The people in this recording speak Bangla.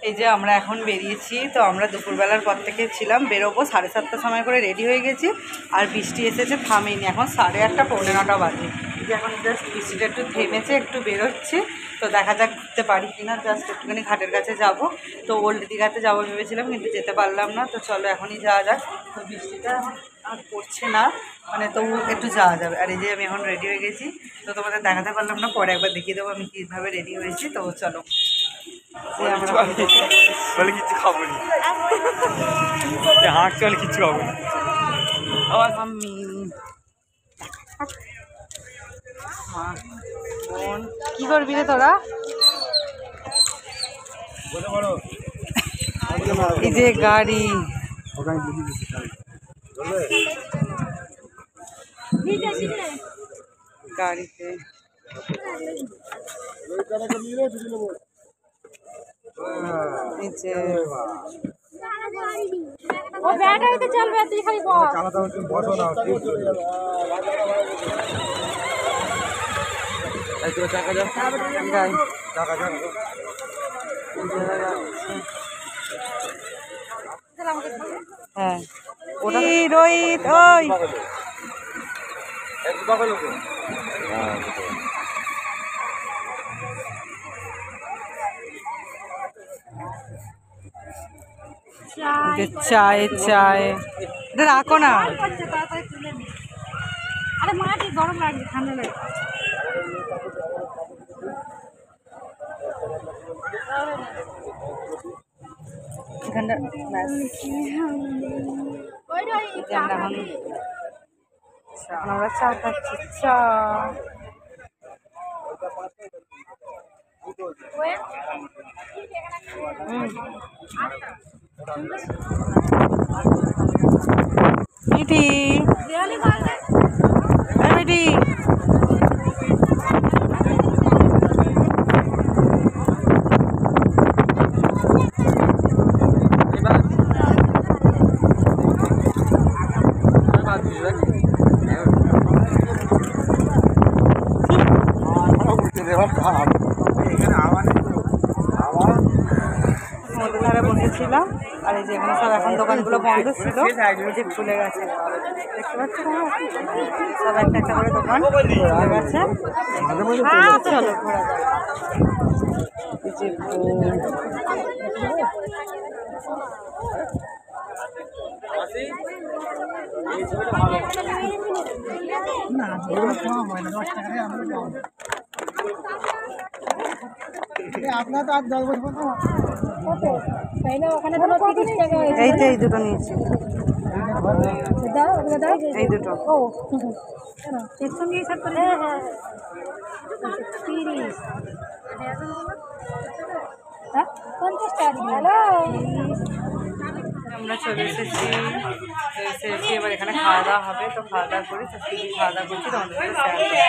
এই যে আমরা এখন বেরিয়েছি, তো আমরা দুপুরবেলার পর থেকে ছিলাম, বেরোবো 7:30টার সময় করে রেডি হয়ে গেছি। আর বৃষ্টি এসেছে, থামেনি, এখন 8:30 পৌনে 9টা বাজে। যে এখন জাস্ট বৃষ্টিটা একটু থেমেছে, একটু বেরোচ্ছে, তো দেখা যাক ঘুরতে পারি কিনা। জাস্ট একটুখানি ঘাটের কাছে যাব, তো ওল্ড দীঘাতে যাবো ভেবেছিলাম, কিন্তু যেতে পারলাম না। তো চলো এখনই যাওয়া যাক। তো বৃষ্টিটা এখন আর পড়ছে না, মানে তবু একটু যাওয়া যাবে। আর এই যে আমি এখন রেডি হয়ে গেছি, তো তোমাদের দেখাতে পারলাম না, পরে একবার দেখিয়ে দেবো আমি কীভাবে রেডি হয়েছি। তো চলো বলে কিচ্ছু খাবো নি, হাঁটতে হলে কিচ্ছু খাবো না। আমি কি করবি রে তোরা? এই যে গাড়ি, গাড়িতে চলবে, তুই খালি বসো না। হ্যাঁ রোহিত, ওই চায় চায় রাখো না। আরে মাটি গরম লাগবে, ঠান্ডা লাগবে। এখানটা আমরা চা খাচ্ছি, চা। মিঠি, মিঠি, সমুদ্রের ধারে বসেছিলাম। আর এই যে এখানে সব এখন দোকানগুলো বন্ধ ছিল, এই যে খুলে গেছে, দেখতে পাচ্ছ সব একটা একটা করে দোকান খুলে গেছে। চলো ঘোরা যাক। এই যে আপনার তো আর 10 বছর এই যে এই দুটো নিয়েছি, এই দুটো। আমরা চলে এসেছি, এবার এখানে খাওয়া দাওয়া হবে। তো খাওয়া দাওয়া করি, তো খাওয়া দাওয়া করছি, তোমাদের সাথে শেয়ার